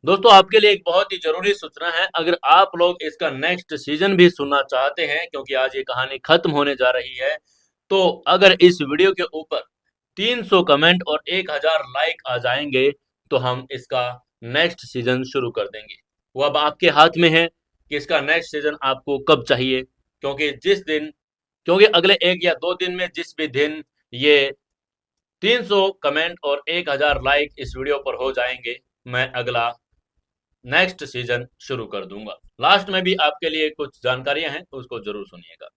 दोस्तों आपके लिए एक बहुत ही जरूरी सूचना है। अगर आप लोग इसका नेक्स्ट सीजन भी सुनना चाहते हैं, क्योंकि आज ये कहानी खत्म होने जा रही है, तो अगर इस वीडियो के ऊपर 300 कमेंट और 1000 लाइक आ जाएंगे तो हम इसका नेक्स्ट सीजन शुरू कर देंगे। वो अब आपके हाथ में है कि इसका नेक्स्ट सीजन आपको कब चाहिए। क्योंकि अगले 1 या 2 दिन में, जिस भी दिन ये 300 कमेंट और 1000 लाइक इस वीडियो पर हो जाएंगे, मैं अगला नेक्स्ट सीजन शुरू कर दूंगा। लास्ट में भी आपके लिए कुछ जानकारियां हैं, उसको जरूर सुनिएगा।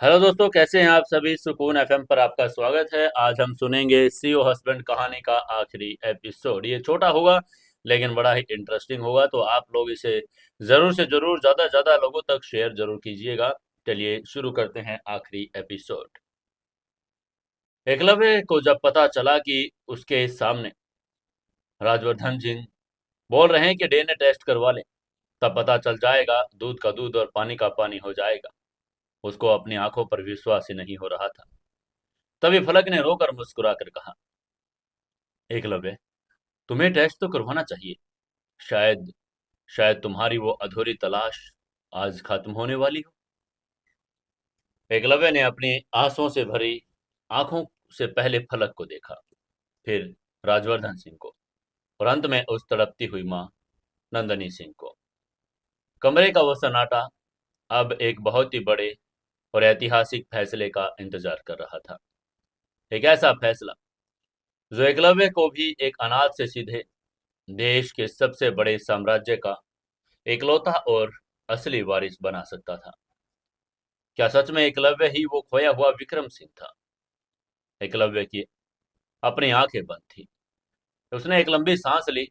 हेलो दोस्तों, कैसे हैं आप सभी। सुकून एफएम पर आपका स्वागत है। आज हम सुनेंगे सीओ हस्बैंड कहानी का आखिरी एपिसोड। ये छोटा होगा लेकिन बड़ा ही इंटरेस्टिंग होगा, तो आप लोग इसे जरूर से जरूर ज्यादा से ज्यादा लोगों तक शेयर जरूर कीजिएगा। चलिए शुरू करते हैं आखिरी एपिसोड। एकलव्य को जब पता चला कि उसके सामने राजवर्धन सिंह बोल रहे हैं कि डीएनए टेस्ट करवा लें, तब पता चल जाएगा, दूध का दूध और पानी का पानी हो जाएगा। उसको अपनी आंखों पर विश्वास ही नहीं हो रहा था। तभी फलक ने रोकर मुस्कुरा कर कहा, एकलव्य, तुम्हें टेस्ट तो करवाना चाहिए। शायद शायद तुम्हारी वो अधूरी तलाश आज खत्म होने वाली हो। एकलव्य ने अपनी आंसुओं से भरी आंखों से पहले फलक को देखा, फिर राजवर्धन सिंह को, और अंत में उस तड़पती हुई मां नंदनी सिंह को। कमरे का वो सन्नाटा अब एक बहुत ही बड़े और ऐतिहासिक फैसले का इंतजार कर रहा था। एक ऐसा फैसला जो एकलव्य को भी एक अनाथ से सीधे देश के सबसे बड़े साम्राज्य का इकलौता और असली वारिस बना सकता था। क्या सच में एकलव्य ही वो खोया हुआ विक्रम सिंह था? एकलव्य की अपनी आंखें बंद थी। उसने एक लंबी सांस ली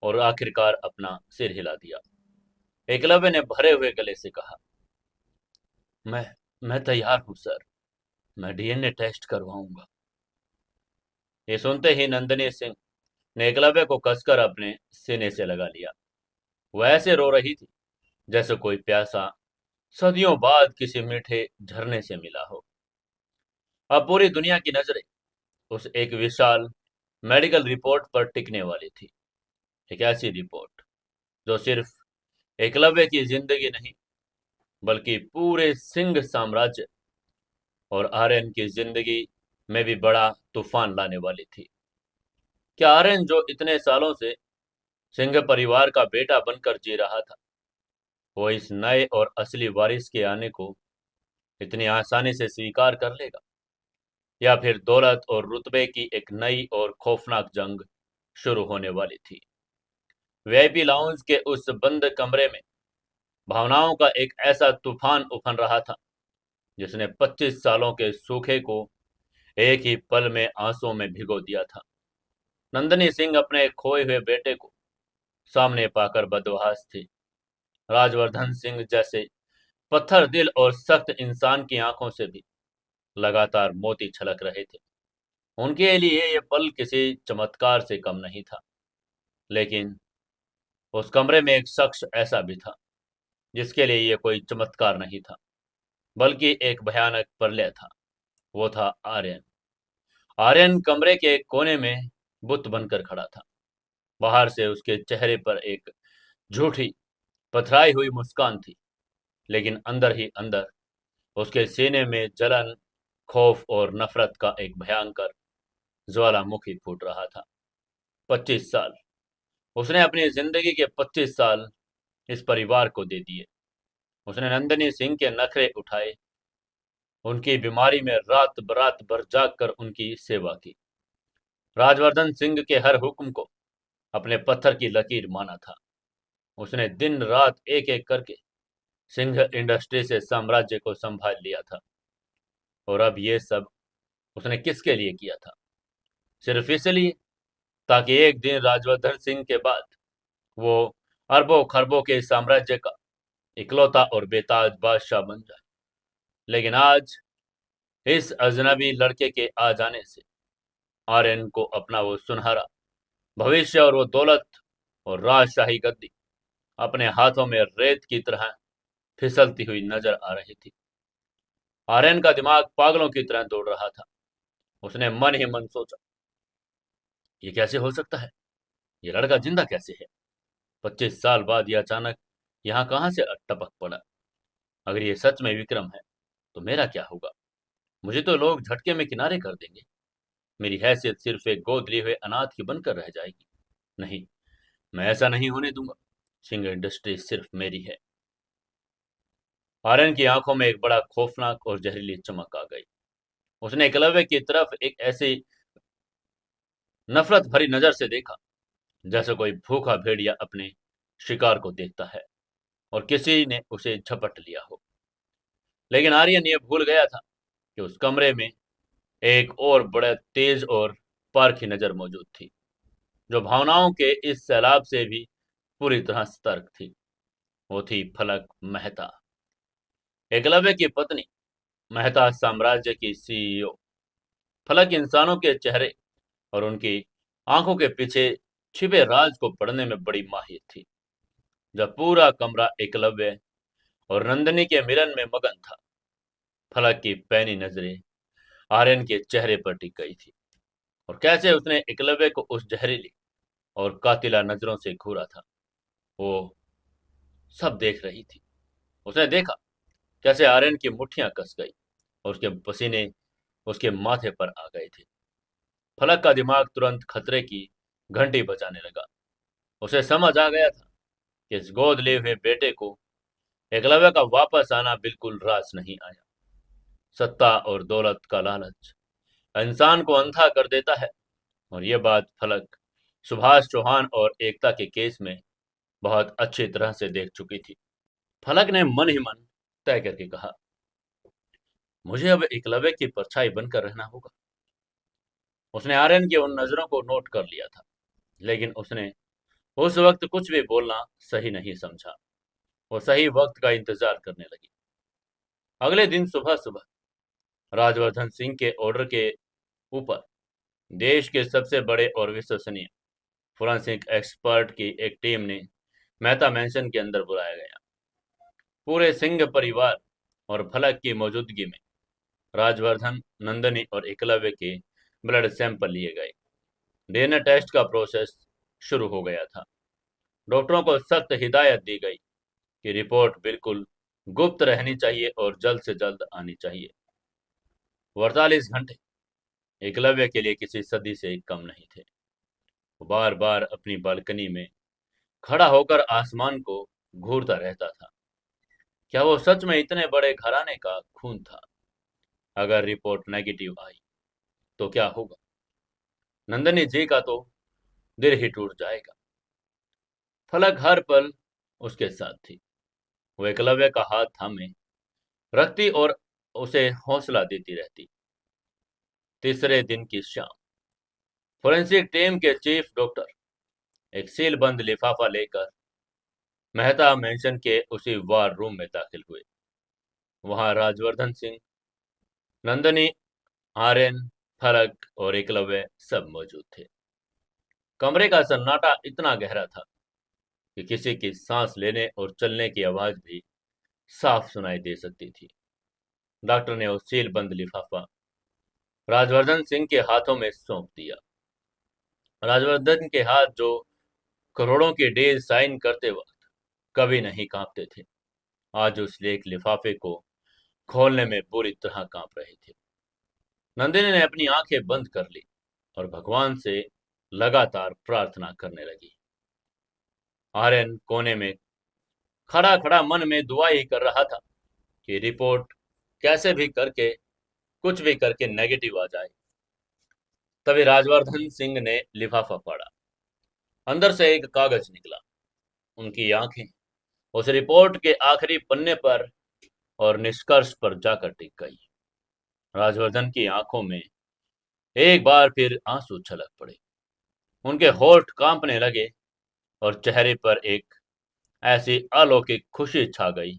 और आखिरकार अपना सिर हिला दिया। एकलव्य ने भरे हुए गले से कहा, मैं मैं तैयार हूं सर। मैं डीएनए टेस्ट करवाऊंगा। ये सुनते ही नंदिनी सिंह ने एकलव्य को कसकर अपने सीने से लगा लिया। वह ऐसे रो रही थी जैसे कोई प्यासा सदियों बाद किसी मीठे झरने से मिला हो। अब पूरी दुनिया की नजरें उस एक विशाल मेडिकल रिपोर्ट पर टिकने वाली थी। एक ऐसी रिपोर्ट जो सिर्फ एकलव्य की जिंदगी नहीं, बल्कि पूरे सिंह साम्राज्य और आर्यन की जिंदगी में भी बड़ा तूफान लाने वाली थी। क्या आर्यन, जो इतने सालों से सिंह परिवार का बेटा बनकर जी रहा था, वो इस नए और असली वारिस के आने को इतनी आसानी से स्वीकार कर लेगा, या फिर दौलत और रुतबे की एक नई और खौफनाक जंग शुरू होने वाली थी। वीआईपी लाउंज के उस बंद कमरे में भावनाओं का एक ऐसा तूफान उफन रहा था जिसने 25 सालों के सूखे को एक ही पल में आंसुओं में भिगो दिया था। नंदनी सिंह अपने खोए हुए बेटे को सामने पाकर बदहवास थी। राजवर्धन सिंह जैसे पत्थर दिल और सख्त इंसान की आंखों से भी लगातार मोती छलक रहे थे। उनके लिए ये पल किसी चमत्कार से कम नहीं था। लेकिन उस कमरे में एक शख्स ऐसा भी था जिसके लिए ये कोई चमत्कार नहीं था, बल्कि एक भयानक प्रलय था। वो था आर्यन। आर्यन कमरे के एक कोने में बुत बनकर खड़ा था। बाहर से उसके चेहरे पर एक झूठी पथराई हुई मुस्कान थी, लेकिन अंदर ही अंदर उसके सीने में जलन, खौफ और नफरत का एक भयंकर ज्वालामुखी फूट रहा था। 25 साल उसने अपनी जिंदगी के 25 साल इस परिवार को दे दिए। उसने नंदिनी सिंह के नखरे उठाए, उनकी बीमारी में रात बरात भर जाग कर उनकी सेवा की। राजवर्धन सिंह के हर हुक्म को अपने पत्थर की लकीर माना था। उसने दिन रात एक एक करके सिंह इंडस्ट्री से साम्राज्य को संभाल लिया था। और अब ये सब उसने किसके लिए किया था? सिर्फ इसलिए ताकि एक दिन राजवर्धन सिंह के बाद वो अरबों खरबों के साम्राज्य का इकलौता और बेताज बादशाह बन जाए। लेकिन आज इस अजनबी लड़के के आ जाने से आर्यन को अपना वो सुनहरा भविष्य और वो दौलत और राजशाही गद्दी अपने हाथों में रेत की तरह फिसलती हुई नजर आ रही थी। आर्यन का दिमाग पागलों की तरह दौड़ रहा था। उसने मन ही मन सोचा, ये कैसे हो सकता है? ये लड़का जिंदा कैसे है? 25 साल बाद ये अचानक यहाँ कहाँ से टपक पड़ा? अगर ये सच में विक्रम है तो मेरा क्या होगा? मुझे तो लोग झटके में किनारे कर देंगे। मेरी हैसियत सिर्फ एक गोद लिए हुए अनाथ की बनकर रह जाएगी। नहीं, मैं ऐसा नहीं होने दूंगा। सिंह इंडस्ट्री सिर्फ मेरी है। आर्यन की आंखों में एक बड़ा खौफनाक और जहरीली चमक आ गई। उसने एकलव्य की तरफ एक ऐसी नफरत भरी नजर से देखा जैसे कोई भूखा भेड़िया अपने शिकार को देखता है और किसी ने उसे झपट लिया हो। लेकिन आर्यन ये भूल गया था कि उस कमरे में एक और बड़ा तेज और पारखी नजर मौजूद थी, जो भावनाओं के इस सैलाब से भी पूरी तरह सतर्क थी। वो थी फलक मेहता, एकलव्य की पत्नी, मेहता साम्राज्य की सीईओ। फलक इंसानों के चेहरे और उनकी आंखों के पीछे छिपे राज को पढ़ने में बड़ी माहिर थी। जब पूरा कमरा एकलव्य और नंदिनी के मिलन में मगन था, फलक की पैनी नजरें आर्यन के चेहरे पर टिक गई थी और कैसे उसने एकलव्य को उस जहरीली और कातिला नजरों से घूरा था, वो सब देख रही थी। उसने देखा कैसे आर्यन की मुट्ठियां कस गई और उसके पसीने उसके माथे पर आ गए थे। फलक का दिमाग तुरंत खतरे की घंटी बजाने लगा। उसे समझ आ गया था कि इस गोद लिए हुए बेटे को एकलव्य का वापस आना बिल्कुल रास नहीं आया। सत्ता और दौलत का लालच इंसान को अंधा कर देता है, और यह बात फलक सुभाष चौहान और एकता के केस में बहुत अच्छी तरह से देख चुकी थी। फलक ने मन ही मन तय करके कहा, मुझे अब एकलव्य की परछाई बनकर रहना होगा। उसने आर्यन की उन नजरों को नोट कर लिया था, लेकिन उसने उस वक्त कुछ भी बोलना सही नहीं समझा। वो सही वक्त का इंतजार करने लगी। अगले दिन सुबह सुबह राजवर्धन सिंह के ऑर्डर के ऊपर देश के सबसे बड़े और विश्वसनीय फोरेंसिक एक्सपर्ट की एक टीम ने मेहता मैंशन के अंदर बुलाया गया। पूरे सिंह परिवार और फलक की मौजूदगी में राजवर्धन, नंदनी और एकलव्य के ब्लड सैंपल लिए गए। डीएनए टेस्ट का प्रोसेस शुरू हो गया था। डॉक्टरों को सख्त हिदायत दी गई कि रिपोर्ट बिल्कुल गुप्त रहनी चाहिए और जल्द से जल्द आनी चाहिए। 48 घंटे एकलव्य के लिए किसी सदी से कम नहीं थे। वो बार बार अपनी बालकनी में खड़ा होकर आसमान को घूरता रहता था। क्या वो सच में इतने बड़े घराने का खून था? अगर रिपोर्ट नेगेटिव आई तो क्या होगा? नंदनी जी का तो दिल ही टूट जाएगा। फलक हर पल उसके साथ थी। वो एकलव्य का हाथ थामे रखती और उसे हौसला देती रहती। तीसरे दिन की शाम फोरेंसिक टीम के चीफ डॉक्टर एक सील बंद लिफाफा लेकर मेहता मेंशन के उसी वार रूम में दाखिल हुए। वहां राजवर्धन सिंह, नंदनी, आर्यन, फलक और एकलव्य सब मौजूद थे। कमरे का सन्नाटा इतना गहरा था कि किसी की सांस लेने और चलने की आवाज भी साफ सुनाई दे सकती थी। डॉक्टर ने वो सील बंद लिफाफा राजवर्धन सिंह के हाथों में सौंप दिया। राजवर्धन के हाथ, जो करोड़ों की डील साइन करते वक्त कभी नहीं कांपते थे, आज उस एक लिफाफे को खोलने में बुरी तरह कांप रहे थे। नंदिनी ने अपनी आंखें बंद कर ली और भगवान से लगातार प्रार्थना करने लगी। आर्यन कोने में खड़ा खड़ा मन में दुआ ही कर रहा था कि रिपोर्ट कैसे भी करके, कुछ भी करके नेगेटिव आ जाए। तभी राजवर्धन सिंह ने लिफाफा पढ़ा। अंदर से एक कागज निकला। उनकी आंखें उस रिपोर्ट के आखिरी पन्ने पर और निष्कर्ष पर जाकर टिक गई। राजवर्धन की आंखों में एक बार फिर आंसू छलक पड़े। उनके होठ कांपने लगे और चेहरे पर एक ऐसी अलौकिक खुशी छा गई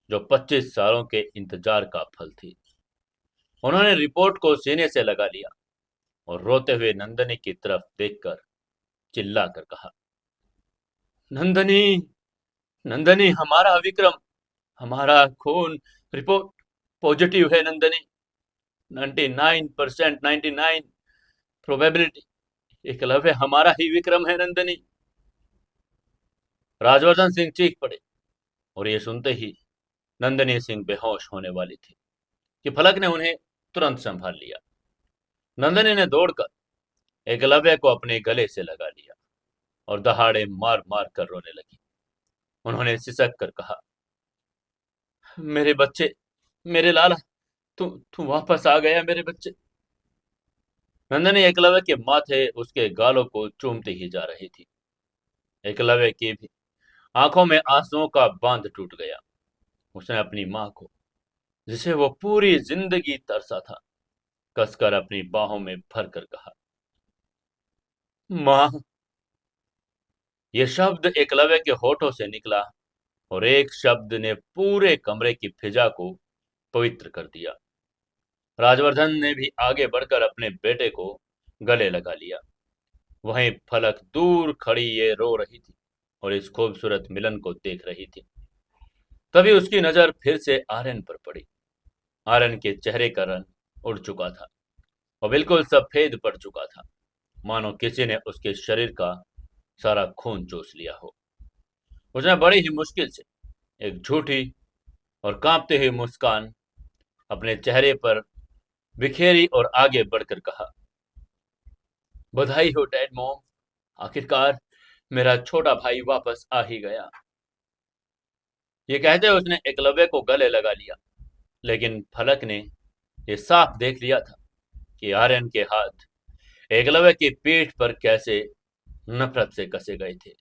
जो 25 सालों के इंतजार का फल थी। उन्होंने रिपोर्ट को सीने से लगा लिया और रोते हुए नंदनी की तरफ देखकर चिल्लाकर कहा, नंदनी, नंदनी, हमारा विक्रम, हमारा खून रिपोर्ट पॉजिटिव है नंदनी। 99% 99 प्रोबेबिलिटी एकलव्य हमारा ही विक्रम है नंदनी। राजवर्धन सिंह चीख पड़े और ये सुनते ही नंदनी सिंह बेहोश होने वाली थी कि फलक ने उन्हें तुरंत संभाल लिया। नंदनी ने दौड़कर एकलव्य को अपने गले से लगा लिया और दहाड़े मार मार कर रोने लगी। उन्होंने सिसक कर कहा, मेरे बच्चे, मेरे लाला, तू वापस आ गया मेरे बच्चे। नंदनी एकलव्य के माथे, उसके गालों को चूमती ही जा रही थी। एकलव्य की भी आंखों में आंसुओं का बांध टूट गया। उसने अपनी मां को, जिसे वो पूरी जिंदगी तरसा था, कसकर अपनी बाहों में भरकर कहा, मां। यह शब्द एकलव्य के होठों से निकला और एक शब्द ने पूरे कमरे की फिजा को पवित्र कर दिया। राजवर्धन ने भी आगे बढ़कर अपने बेटे को गले लगा लिया। वहीं फलक दूर खड़ी ये रो रही थी और इस खूबसूरत मिलन को देख रही थी। तभी उसकी नजर फिर से आर्यन पर पड़ी। आर्यन के चेहरे का रंग उड़ चुका था और बिल्कुल सफेद पड़ चुका था, मानो किसी ने उसके शरीर का सारा खून चूस लिया हो। उसने बड़ी ही मुश्किल से एक झूठी और कांपती हुई मुस्कान अपने चेहरे पर बिखेरी और आगे बढ़कर कहा, बधाई हो डैड मॉम, आखिरकार मेरा छोटा भाई वापस आ ही गया। ये कहते उसने एकलव्य को गले लगा लिया, लेकिन फलक ने यह साफ देख लिया था कि आर्यन के हाथ एकलव्य की पीठ पर कैसे नफरत से कसे गए थे।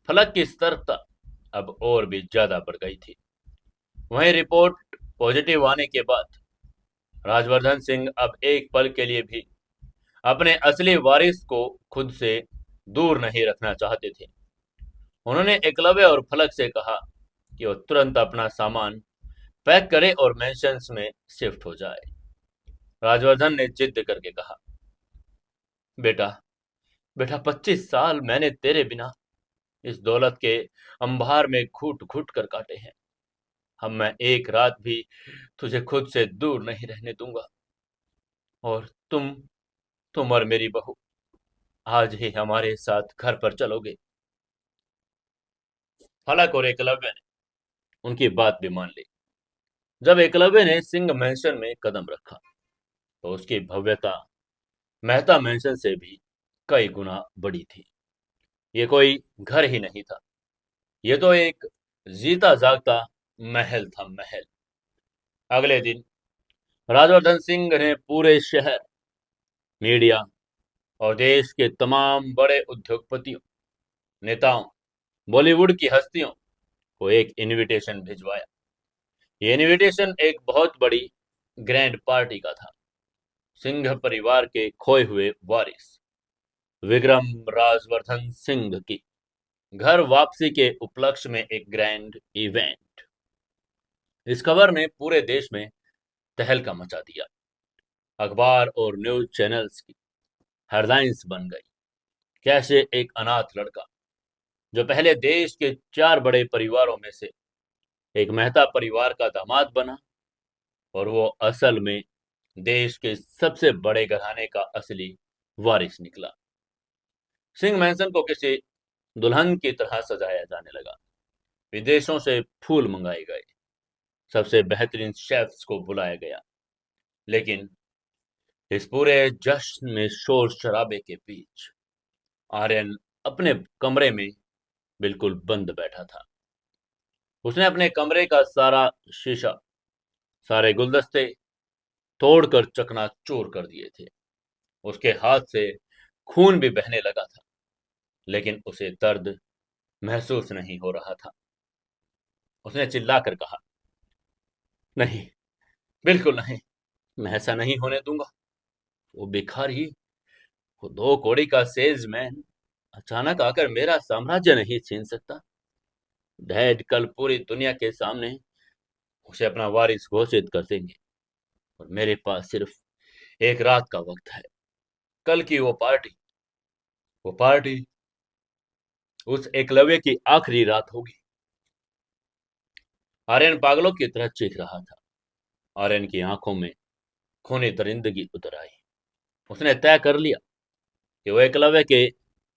फलक की सतर्कता अब और भी ज्यादा बढ़ गई थी। वहीं रिपोर्ट पॉजिटिव आने के बाद राजवर्धन सिंह अब एक पल के लिए भी अपने असली वारिस को खुद से दूर नहीं रखना चाहते थे। उन्होंने एकलव्य और फलक से कहा कि वो तुरंत अपना सामान पैक करे और मैंशंस में शिफ्ट हो जाए। राजवर्धन ने जिद करके कहा, बेटा, बेटा, 25 साल मैंने तेरे बिना इस दौलत के अंबार में घुट घुट कर काटे हैं। अब मैं एक रात भी तुझे खुद से दूर नहीं रहने दूंगा। और तुम और मेरी बहू आज ही हमारे साथ घर पर चलोगे। फलक और एकलव्य ने उनकी बात भी मान ली। जब एकलव्य ने सिंह मैंशन में कदम रखा तो उसकी भव्यता मेहता मैंशन से भी कई गुना बड़ी थी। ये कोई घर ही नहीं था, ये तो एक जीता जागता महल था, महल। अगले दिन राजवर्धन सिंह ने पूरे शहर, मीडिया और देश के तमाम बड़े उद्योगपतियों, नेताओं, बॉलीवुड की हस्तियों को एक इनविटेशन भिजवाया। ये इनविटेशन एक बहुत बड़ी ग्रैंड पार्टी का था। सिंह परिवार के खोए हुए वारिस विक्रम राजवर्धन सिंह की घर वापसी के उपलक्ष्य में एक ग्रैंड इवेंट। इस खबर ने पूरे देश में तहलका मचा दिया। अखबार और न्यूज चैनल्स की हेडलाइंस बन गई, कैसे एक अनाथ लड़का जो पहले देश के 4 बड़े परिवारों में से एक मेहता परिवार का दामाद बना और वो असल में देश के सबसे बड़े घराने का असली वारिस निकला। सिंह मैंसन को किसी दुल्हन की तरह सजाया जाने लगा। विदेशों से फूल मंगाए गए, सबसे बेहतरीन शेफ्स को बुलाया गया, लेकिन इस पूरे जश्न में शोर शराबे के बीच आर्यन अपने कमरे में बिल्कुल बंद बैठा था। उसने अपने कमरे का सारा शीशा, सारे गुलदस्ते तोड़कर चकनाचूर कर दिए थे। उसके हाथ से खून भी बहने लगा था, लेकिन उसे दर्द महसूस नहीं हो रहा था। उसने चिल्लाकर कहा, नहीं, बिल्कुल नहीं, मैं ऐसा नहीं होने दूंगा। वो भिखारी, वो 2 कौड़ी का सेल्समैन अचानक आकर मेरा साम्राज्य नहीं छीन सकता। डैड कल पूरी दुनिया के सामने उसे अपना वारिस घोषित कर देंगे और मेरे पास सिर्फ एक रात का वक्त है। कल की वो पार्टी उस एकलव्य की आखिरी रात होगी। आर्यन पागलों की तरह चीख रहा था। आर्यन की आंखों में खूनी दरिंदगी उतर आई। उसने तय कर लिया कि वो एकलव्य के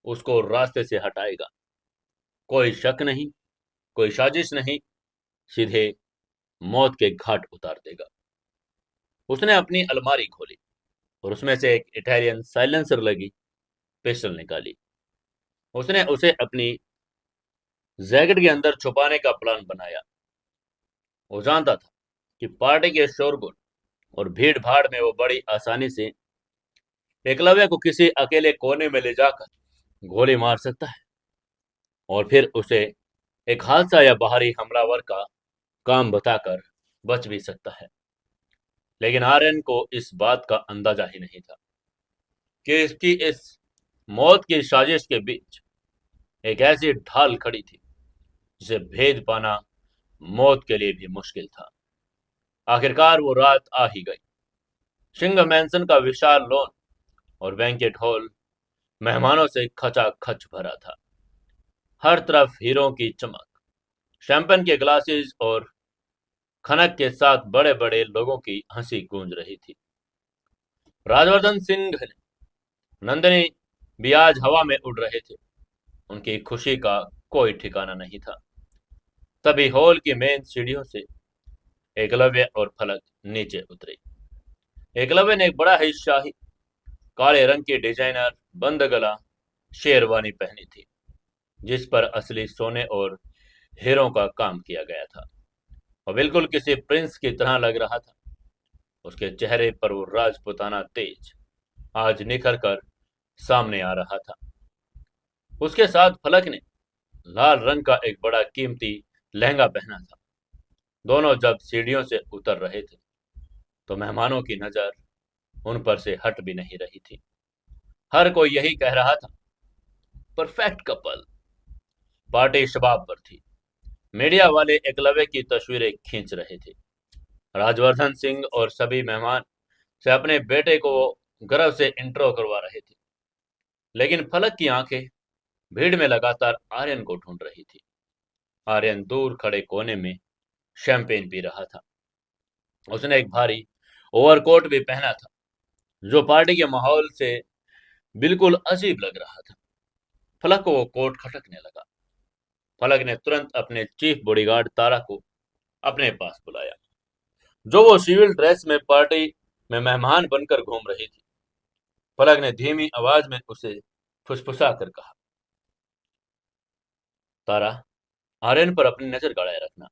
उसको रास्ते से हटाएगा। कोई शक नहीं, कोई साजिश नहीं, सीधे मौत के घाट उतार देगा। उसने अपनी अलमारी खोली और उसमें से एक इटालियन साइलेंसर लगी पिस्टल निकाली। उसने उसे अपनी जैकेट के अंदर छुपाने का प्लान बनाया। वो जानता था कि पार्टी के शोरगुल और भीड़ भाड़ में वो बड़ी आसानी से एकलव्य को किसी अकेले कोने में ले जाकर गोली मार सकता है और फिर उसे एक हादसा या बाहरी हमलावर का काम बताकर बच भी सकता है। लेकिन आर्यन को इस बात का अंदाजा ही नहीं था कि इसकी इस मौत की साजिश के बीच एक ऐसी ढाल खड़ी थी जिसे भेद पाना मौत के लिए भी मुश्किल था। आखिरकार वो रात आ ही गई। सिंह मैंसन का विशाल लॉन और बैंकेट हॉल मेहमानों से खचाखच भरा था। हर तरफ हीरों की चमक, शैंपेन के ग्लासेस और खनक के साथ बड़े बड़े लोगों की हंसी गूंज रही थी। राजवर्धन सिंह नंदिनी भी आज हवा में उड़ रहे थे। उनकी खुशी का कोई ठिकाना नहीं था। तभी हॉल की मेन सीढ़ियों से एकलव्य और फलक नीचे उतरे। एकलव्य ने एक बड़ा ही शाही काले रंग की डिजाइनर बंद गला शेरवानी पहनी थी, जिस पर असली सोने और हीरों का काम किया गया था और बिल्कुल किसी प्रिंस की तरह लग रहा था। उसके चेहरे पर वो राजपुताना तेज आज निखर कर सामने आ रहा था। उसके साथ फलक ने लाल रंग का एक बड़ा कीमती लहंगा पहना था। दोनों जब सीढ़ियों से उतर रहे थे तो मेहमानों की नजर उन पर से हट भी नहीं रही थी। हर कोई यही कह रहा था, परफेक्ट कपल। पार्टी शबाब पर थी। मीडिया वाले एकलव्य की तस्वीरें खींच रहे थे। राजवर्धन सिंह और सभी मेहमान से अपने बेटे को गर्व से इंट्रो करवा रहे थे। लेकिन फलक की आंखें भीड़ में लगातार आर्यन को ढूंढ रही थी। आर्यन दूर खड़े कोने में शैंपेन पी रहा था। उसने एक भारी ओवरकोट भी पहना था जो पार्टी के माहौल से बिल्कुल अजीब लग रहा था। फलक को वो कोट खटकने लगा। फलक ने तुरंत अपने चीफ बॉडीगार्ड तारा को अपने पास बुलाया, जो वो सिविल ड्रेस में पार्टी में मेहमान बनकर घूम रही थी। फलक ने धीमी आवाज में उसे फुसफुसा कर कहा, तारा, आर्यन पर अपनी नजर गड़ाए रखना।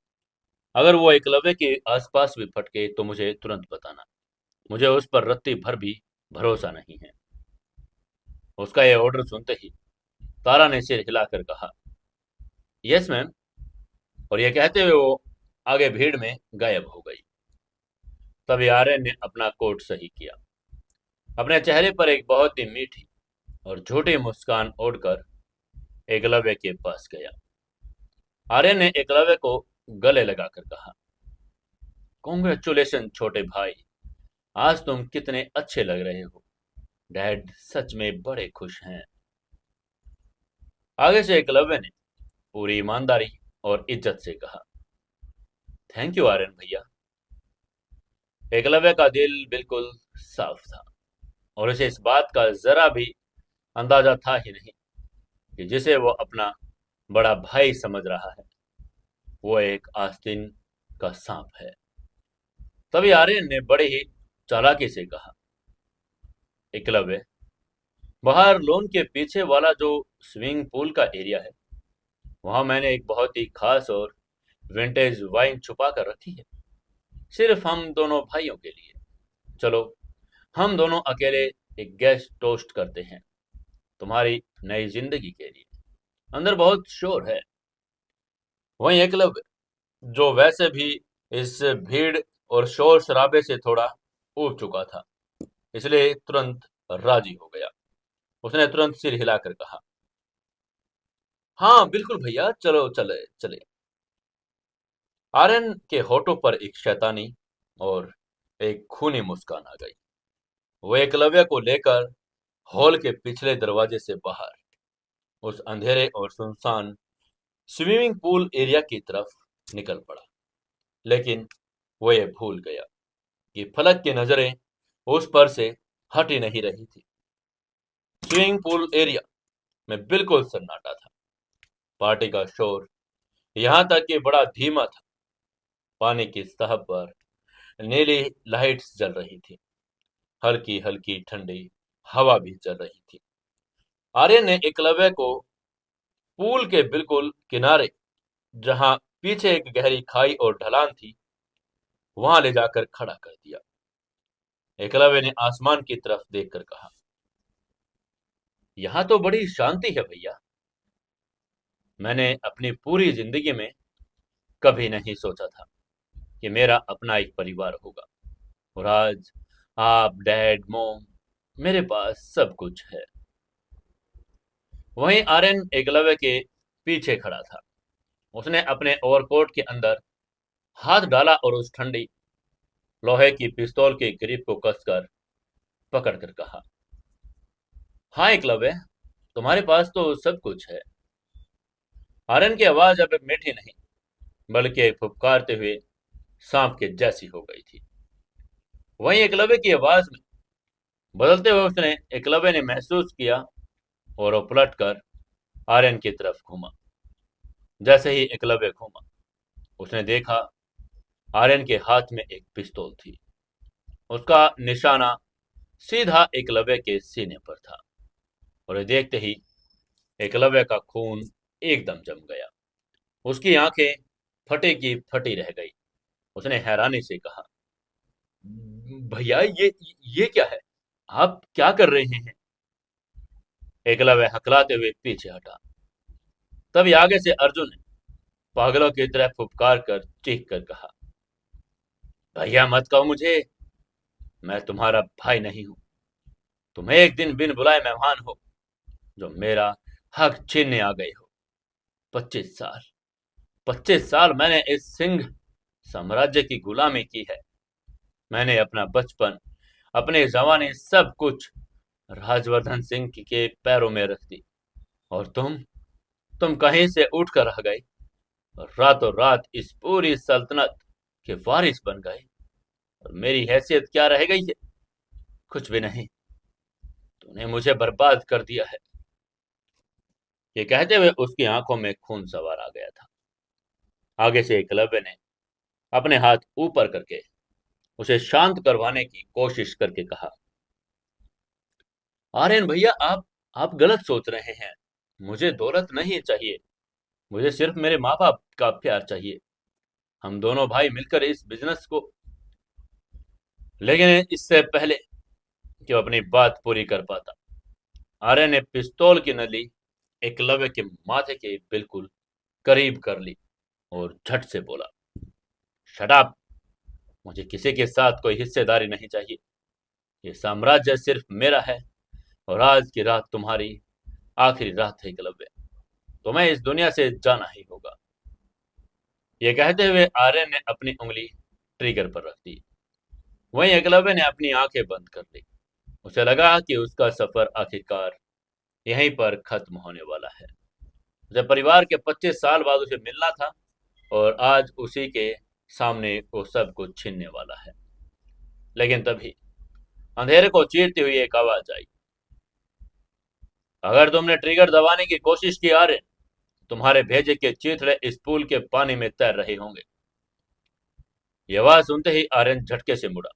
अगर वो एकलव्य के आसपास भी फटके तो मुझे तुरंत बताना। मुझे उस पर रत्ती भर भी भरोसा नहीं है। उसका यह ऑर्डर सुनते ही तारा ने सिर हिलाकर कहा, यस मैम। और यह कहते हुए वो आगे भीड़ में गायब हो गई। तभी आर्यन ने अपना कोट सही किया। अपने चेहरे पर एक बहुत ही मीठी और झूठी मुस्कान ओढ़कर एकलव्य के पास गया। आर्यन ने एकलव्य को गले लगाकर कहा, कॉन्ग्रेचुलेशन छोटे भाई, आज तुम कितने अच्छे लग रहे हो। डैड सच में बड़े खुश हैं। आगे से एकलव्य ने पूरी ईमानदारी और इज्जत से कहा, थैंक यू आर्यन भैया। एकलव्य का दिल बिल्कुल साफ था और उसे इस बात का जरा भी अंदाजा था ही नहीं कि जिसे वो अपना बड़ा भाई समझ रहा है वो एक आस्तीन का सांप है। तभी आर्यन ने बड़े ही चालाकी से कहा, एकलव्य, बाहर लॉन के पीछे वाला जो स्विमिंग पूल का एरिया है, वहां मैंने एक बहुत ही खास और विंटेज वाइन छुपा कर रखी है, सिर्फ हम दोनों भाइयों के लिए। चलो हम दोनों अकेले एक गैस टोस्ट करते हैं तुम्हारी नई जिंदगी के लिए। अंदर बहुत शोर है। वहीं एकलव्य, जो वैसे भी इस भीड़ और शोर शराबे से थोड़ा ऊब चुका था, इसलिए तुरंत राजी हो गया। उसने तुरंत सिर हिलाकर कहा, हाँ बिल्कुल भैया, चलो चले चले। आर्यन के होठों पर एक शैतानी और एक खूनी मुस्कान आ गई। वो एकलव्य को लेकर हॉल के पिछले दरवाजे से बाहर उस अंधेरे और सुनसान स्विमिंग पूल एरिया की तरफ निकल पड़ा। लेकिन वो ये भूल गया कि फलक की नजरें उस पर से हट ही नहीं रही थी। स्विमिंग पूल एरिया में बिल्कुल सन्नाटा था। पार्टी का शोर यहाँ तक कि बड़ा धीमा था। पानी की सतह पर नीली लाइट्स जल रही थी। हल्की हल्की ठंडी हवा भी चल रही थी। आर्यन ने एकलव्य को पूल के बिल्कुल किनारे, जहां पीछे एक गहरी खाई और ढलान थी, वहां ले जाकर खड़ा कर दिया। एकलव्य ने आसमान की तरफ देखकर कहा, यहां तो बड़ी शांति है भैया। मैंने अपनी पूरी जिंदगी में कभी नहीं सोचा था कि मेरा अपना एक परिवार होगा, और आज आप, डैड, मॉम, मेरे पास सब कुछ है। वहीं आर्यन एकलव्य के पीछे खड़ा था। उसने अपने ओवरकोट के अंदर हाथ डाला और उस ठंडी लोहे की पिस्तौल के ग्रिप को कसकर पकड़कर कहा, हाँ एकलव्य, तुम्हारे पास तो सब कुछ है। आर्यन की आवाज अब मीठी नहीं, बल्कि एक फुफकारते हुए सांप के जैसी हो गई थी। वहीं एकलव्य की आवाज में बदलते हुए उसने एकलव्य ने महसूस किया, और वो पलट कर आर्यन की तरफ घूमा। जैसे ही एकलव्य घूमा, उसने देखा आर्यन के हाथ में एक पिस्तौल थी। उसका निशाना सीधा एकलव्य के सीने पर था, और ये देखते ही एकलव्य का खून एकदम जम गया। उसकी आंखें फटे की फटी रह गई। उसने हैरानी से कहा, भैया ये क्या है? आप क्या कर रहे हैं? एकलव्य हकलाते हुए पीछे हटा। तभी आगे से अर्जुन ने पागलों की तरह फुफकार कर चीख कर कहा, भैया मत कहो मुझे, मैं तुम्हारा भाई नहीं हूं। तुम एक दिन बिन बुलाए मेहमान हो, जो मेरा हक छीनने आ गए हो। 25 साल, 25 साल मैंने इस सिंह साम्राज्य की गुलामी की है। मैंने अपना बचपन, अपनी जवानी, सब कुछ राजवर्धन सिंह के पैरों में रख दी, और तुम कहीं से उठ कर आ गए और रातों रात इस पूरी सल्तनत के वारिस बन गए। और मेरी हैसियत क्या रह गई है? कुछ भी नहीं। तूने मुझे बर्बाद कर दिया है। ये कहते हुए उसकी आंखों में खून सवार आ गया था। आगे से एकलव्य ने अपने हाथ ऊपर करके उसे शांत करवाने की कोशिश करके कहा, आर्यन भैया, आप गलत सोच रहे हैं। मुझे दौलत नहीं चाहिए। मुझे सिर्फ मेरे माँ बाप का प्यार चाहिए। हम दोनों भाई मिलकर इस बिजनेस को। लेकिन इससे पहले कि वो अपनी बात पूरी कर पाता, आर्यन ने पिस्तौल की नली एकलव्य के माथे के बिल्कुल करीब कर ली और झट से बोला, शट अप। मुझे किसी के साथ कोई हिस्सेदारी नहीं चाहिए। ये साम्राज्य सिर्फ मेरा है, और आज की रात तुम्हारी आखिरी रात है एकलव्य। तुम्हें इस दुनिया से जाना ही होगा। ये कहते हुए आर्यन ने अपनी उंगली ट्रिगर पर रख दी। वहीं एकलव्य ने अपनी आंखें बंद कर ली। उसे लगा कि उसका सफर आखिरकार यहीं पर खत्म होने वाला है। उसे परिवार के 25 साल बाद उसे मिलना था, और आज उसी के सामने वो सब कुछ छीनने वाला है। लेकिन तभी अंधेरे को चीरती हुई एक आवाज आई, अगर तुमने ट्रिगर दबाने की कोशिश की आर्यन, तुम्हारे भेजे के चीथड़े इस पुल के पानी में तैर रहे होंगे। यह आवाज सुनते ही आर्यन झटके से मुड़ा।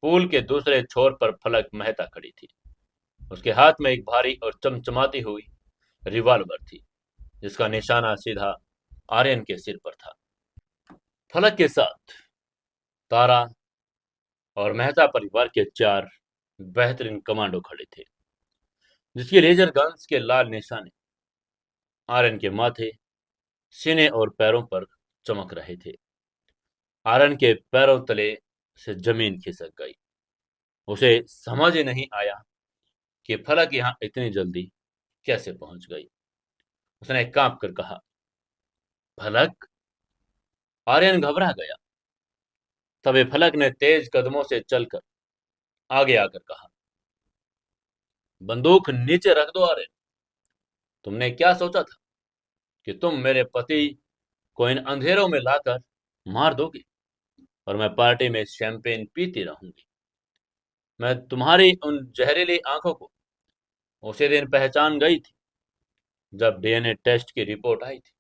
पुल के दूसरे छोर पर फलक मेहता खड़ी थी। उसके हाथ में एक भारी और चमचमाती हुई रिवॉल्वर थी, जिसका निशाना सीधा आर्यन के सिर पर था। फलक के साथ तारा और मेहता परिवार के 4 बेहतरीन कमांडो खड़े थे, जिसकी लेजर गन्स के लाल निशाने आर्यन के माथे, सीने और पैरों पर चमक रहे थे। आर्यन के पैरों तले से जमीन खिसक गई। उसे समझ ही नहीं आया कि फलक यहाँ इतनी जल्दी कैसे पहुंच गई। उसने कांप कर कहा, फलक। आर्यन घबरा गया। तभी फलक ने तेज कदमों से चलकर आगे आकर कहा, बंदूक नीचे रख दो आर्यन। तुमने क्या सोचा था कि तुम मेरे पति को इन अंधेरों में लाकर मार दोगे, और मैं पार्टी में शैंपेन पीती रहूंगी? मैं तुम्हारी उन जहरीली आंखों को उसी दिन पहचान गई थी जब डीएनए टेस्ट की रिपोर्ट आई थी।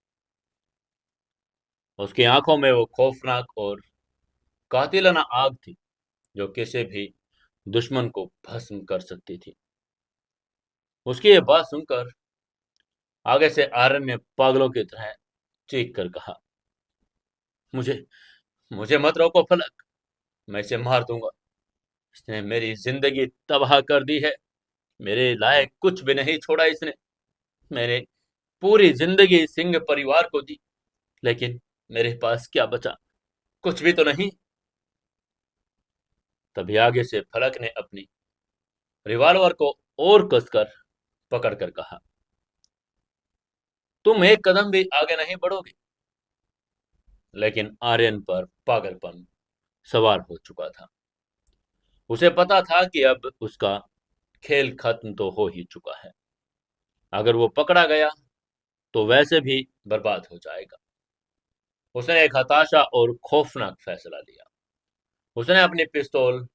उसकी आंखों में वो खौफनाक और कातिलाना आग थी जो किसी भी दुश्मन को भस्म कर सकती थी। उसकी ये बात सुनकर आगे से आर्यन ने पागलों की तरह चीख कर कहा, मुझे मुझे मत रोको फलक, मैं इसे मार दूंगा। इसने मेरी जिंदगी तबाह कर दी है, मेरे लायक कुछ भी नहीं छोड़ा इसने। मैंने पूरी जिंदगी सिंह परिवार को दी, लेकिन मेरे पास क्या बचा? कुछ भी तो नहीं। तभी आगे से फलक ने अपनी रिवॉल्वर को और कसकर पकड़कर कहा, तुम एक कदम भी आगे नहीं बढ़ोगे। लेकिन आर्यन पर पागलपन सवार हो चुका था। उसे पता था कि अब उसका खेल खत्म तो हो ही चुका है। अगर वो पकड़ा गया तो वैसे भी बर्बाद हो जाएगा। उसने एक हताशा और खौफनाक फैसला लिया। उसने अपनी पिस्तौल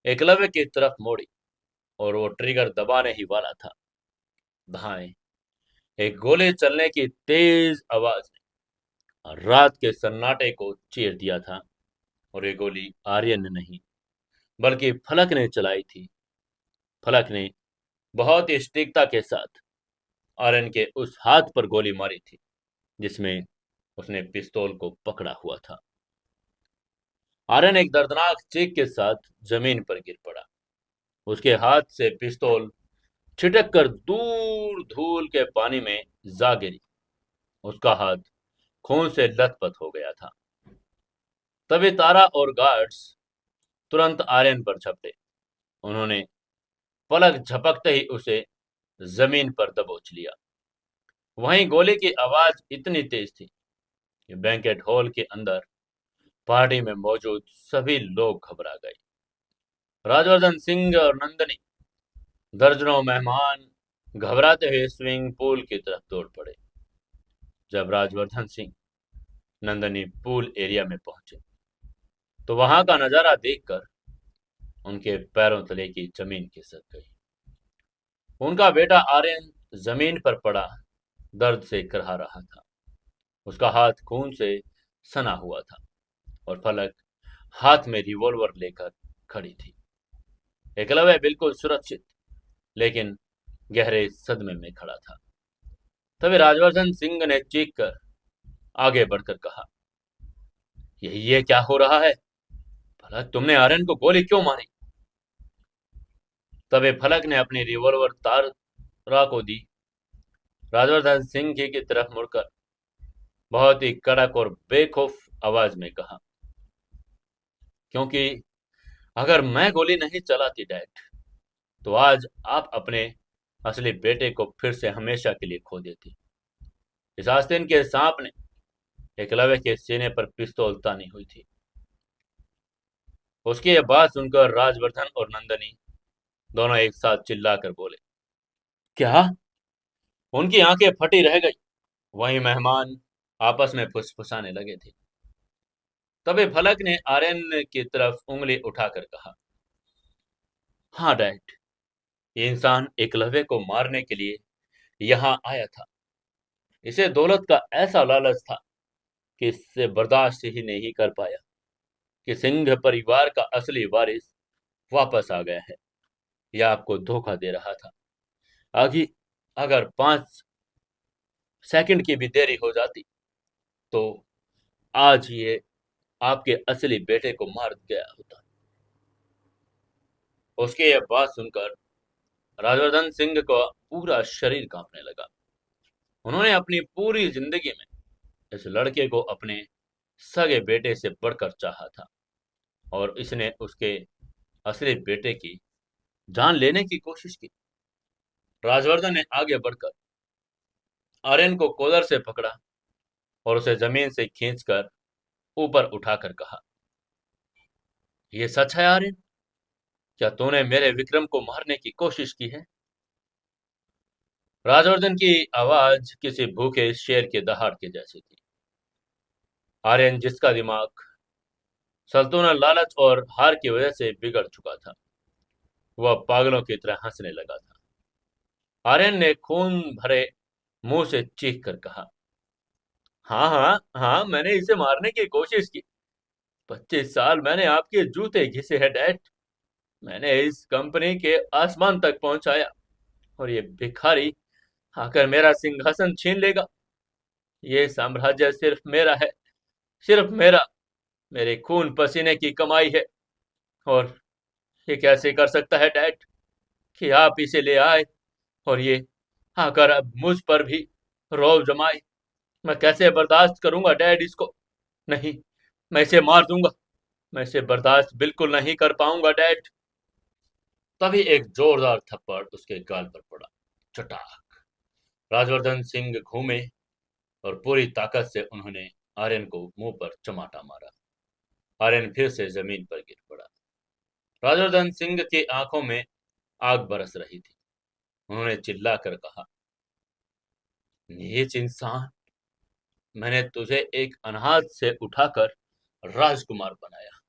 एकलव्य की तरफ मोड़ी और वो ट्रिगर दबाने ही वाला था। धाएं, एक गोली चलने की तेज आवाज ने रात के सन्नाटे को चीर दिया था। और ये गोली आर्यन ने नहीं बल्कि फलक ने चलाई थी। फलक ने बहुत ही सटीकता के साथ आर्यन के उस हाथ पर गोली मारी थी जिसमें उसने पिस्तौल को पकड़ा हुआ था। आर्यन एक दर्दनाक चीख के साथ जमीन पर गिर पड़ा। उसके हाथ से पिस्तौल छिटक कर दूर धूल के पानी में जा गिरी। उसका हाथ खून से लथपथ हो गया था। तभी तारा और गार्ड्स तुरंत आर्यन पर झपटे। उन्होंने पलक झपकते ही उसे जमीन पर दबोच लिया। वहीं गोली की आवाज इतनी तेज थी कि बैंकेट हॉल के अंदर पार्टी में मौजूद सभी लोग घबरा गए। राजवर्धन सिंह और नंदनी, दर्जनों मेहमान घबराते हुए स्विमिंग पूल की तरफ दौड़ पड़े। जब राजवर्धन सिंह नंदनी पूल एरिया में पहुंचे तो वहां का नजारा देखकर उनके पैरों तले की जमीन खिसक गई। उनका बेटा आर्यन जमीन पर पड़ा दर्द से करहा रहा था। उसका हाथ खून से सना हुआ था और फलक हाथ में रिवॉल्वर लेकर खड़ी थी। एकलव्य बिल्कुल सुरक्षित लेकिन गहरे सदमे में खड़ा था। तभी राजवर्धन सिंह ने चीख कर आगे बढ़कर कहा, ये क्या हो रहा है? फलक, तुमने आर्यन को गोली क्यों मारी? तभी फलक ने अपनी रिवॉल्वर तारा को दी। राजवर्धन सिंह जी की तरफ मुड़कर बहुत ही कड़क और बेखौफ आवाज में कहा, क्योंकि अगर मैं गोली नहीं चलाती डैड, तो आज आप अपने असली बेटे को फिर से हमेशा के लिए खो देती। इस आस्तीन के सांप ने एकलव्य के सीने पर पिस्तौल तानी हुई थी। उसकी यह बात सुनकर राजवर्धन और नंदनी दोनों एक साथ चिल्लाकर बोले, क्या? उनकी आंखें फटी रह गई। वहीं मेहमान आपस में फुसफुसाने लगे थे। तभी फलक ने आर्यन की तरफ उंगली उठाकर कहा, हाँ डैड, ये इंसान एकलव्य को मारने के लिए यहाँ आया था। इसे दौलत का ऐसा लालच था कि इससे बर्दाश्त ही नहीं कर पाया कि सिंह परिवार का असली वारिस वापस आ गया है। यह आपको धोखा दे रहा था। आगे अगर 5 सेकंड की भी देरी हो जाती तो आज ये आपके असली बेटे को मार गया होता। उसकी यह बात सुनकर राजवर्धन सिंह का पूरा शरीर कांपने लगा। उन्होंने अपनी पूरी जिंदगी में इस लड़के को अपने सगे बेटे से बढ़कर चाहा था और इसने उसके असली बेटे की जान लेने की कोशिश की। राजवर्धन ने आगे बढ़कर आर्यन को कॉलर से पकड़ा और उसे जमीन से खींचकर ऊपर उठाकर कहा, यह सच है आर्यन? क्या तूने मेरे विक्रम को मारने की कोशिश की है? राजवर्धन की आवाज किसी भूखे शेर के दहाड़ के जैसी थी। आर्यन, जिसका दिमाग सल्तनत, लालच और हार की वजह से बिगड़ चुका था, वह पागलों की तरह हंसने लगा था। आर्यन ने खून भरे मुंह से चीख कर कहा, हाँ हाँ हाँ, मैंने इसे मारने की कोशिश की। 25 साल मैंने आपके जूते घिसे हैं डैड। मैंने इस कंपनी के आसमान तक पहुंचाया, और ये भिखारी आकर मेरा सिंहासन छीन लेगा। ये साम्राज्य सिर्फ मेरा है, सिर्फ मेरा। मेरे खून पसीने की कमाई है। और ये कैसे कर सकता है डैड कि आप इसे ले आए और ये आकर अब मुझ पर भी रौब जमाए। मैं कैसे बर्दाश्त करूंगा डैड इसको। नहीं, मैं इसे मार दूंगा। मैं इसे बर्दाश्त बिल्कुल नहीं कर पाऊंगा डैड। तभी एक जोरदार थप्पड़ उसके गाल पर पड़ा। चटाक। राजवर्धन सिंह घूमे और पूरी ताकत से उन्होंने आर्यन को मुंह पर चमाटा मारा। आर्यन फिर से जमीन पर गिर पड़ा। राजवर्धन सिंह की आंखों में आग बरस रही थी। उन्होंने चिल्लाकर कहा, नीच इंसान, मैंने तुझे एक अनाथ से उठाकर राजकुमार बनाया,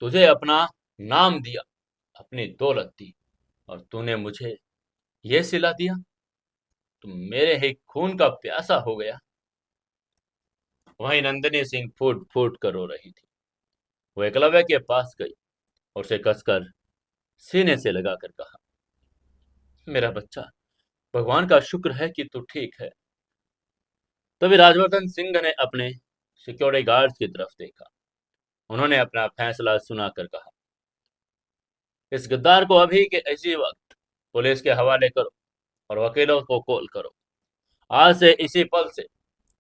तुझे अपना नाम दिया, अपनी दौलत दी, और तूने मुझे यह सिला दिया। तुम मेरे ही खून का प्यासा हो गया। वहीं नंदिनी सिंह फूट फूट कर रो रही थी। वो एकलव्य के पास गई और उसे कसकर सीने से लगाकर कहा, मेरा बच्चा, भगवान का शुक्र है कि तू ठीक है। तभी राजवर्धन सिंह ने अपने सिक्योरिटी गार्ड्स की तरफ देखा। उन्होंने अपना फैसला सुनाकर कहा, इस गद्दार को अभी के इसी वक्त पुलिस के हवाले करो और वकीलों को कॉल करो। आज से इसी पल से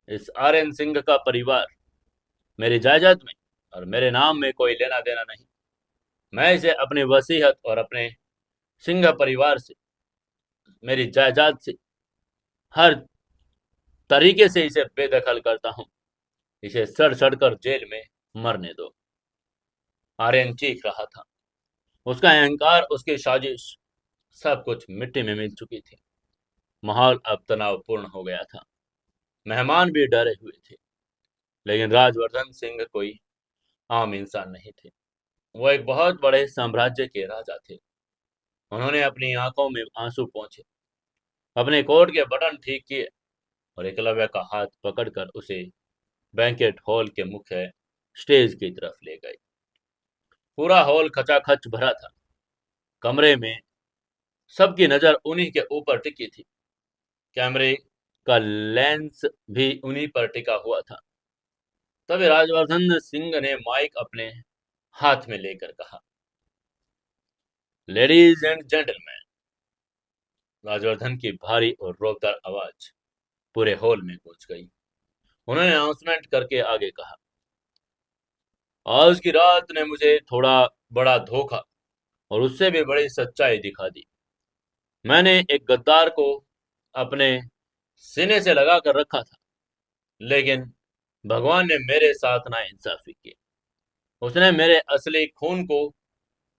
इस आर्यन सिंह का परिवार मेरी जायदाद में और मेरे नाम में कोई लेना देना नहीं। मैं इसे अपनी वसीयत और अपने सिंह परिवार से, मेरी जायदाद से हर तरीके से इसे बेदखल करता हूँ। इसे सड़ सड़ कर जेल में मरने दो। आर्यन चीख रहा था। उसका अहंकार, उसकी साजिश, सब कुछ मिट्टी में मिल चुकी थी। माहौल अब तनावपूर्ण हो गया था। मेहमान भी डरे हुए थे। लेकिन राजवर्धन सिंह कोई आम इंसान नहीं थे। वो एक बहुत बड़े साम्राज्य के राजा थे। उन्होंने अपनी आंखों में आंसू पोंछे, अपने कोट के बटन ठीक किए और एकलव्य का हाथ पकड़कर उसे बैंकेट हॉल के मुख्य स्टेज की तरफ ले गए। पूरा हॉल खचाखच भरा था। कमरे में सबकी नजर उन्हीं के ऊपर टिकी थी। कैमरे का लेंस भी उन्हीं पर टिका हुआ था। तभी राजवर्धन सिंह ने माइक अपने हाथ में लेकर कहा, लेडीज एंड जेंटलमैन। राजवर्धन की भारी और रोबदार आवाज पूरे हॉल में गूंज गई। उन्होंने अनाउंसमेंट करके आगे कहा, आज की रात ने मुझे थोड़ा बड़ा धोखा और उससे भी बड़ी सच्चाई दिखा दी। मैंने एक गद्दार को अपने सीने से लगा कर रखा था, लेकिन भगवान ने मेरे साथ नाइंसाफी की। उसने मेरे असली खून को,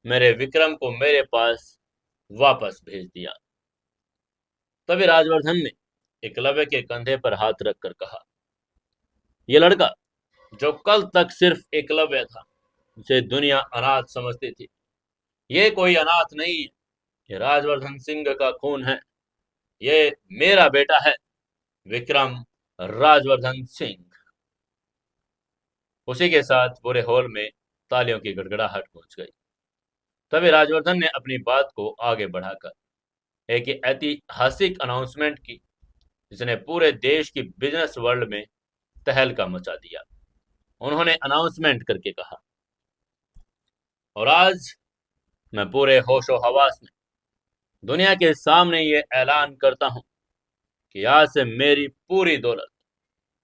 मेरे विक्रम को मेरे पास वापस भेज दिया। तभी राजवर्धन ने एकलव्य के कंधे पर हाथ रखकर कहा, यह लड़का जो कल तक सिर्फ एकलव्य था, उसे दुनिया अनाथ समझती थी। ये कोई अनाथ नहीं है। ये राजवर्धन सिंह का खून है। ये मेरा बेटा है, विक्रम राजवर्धन सिंह। उसी के साथ पूरे हॉल में तालियों की गड़गड़ाहट पहुंच गई। तभी राजवर्धन ने अपनी बात को आगे बढ़ाकर एक ऐतिहासिक अनाउंसमेंट की, जिसने पूरे देश की बिजनेस वर्ल्ड में तहलका मचा दिया। उन्होंने अनाउंसमेंट करके कहा, और आज मैं पूरे होशो हवास में दुनिया के सामने ये ऐलान करता हूं कि आज से मेरी पूरी दौलत,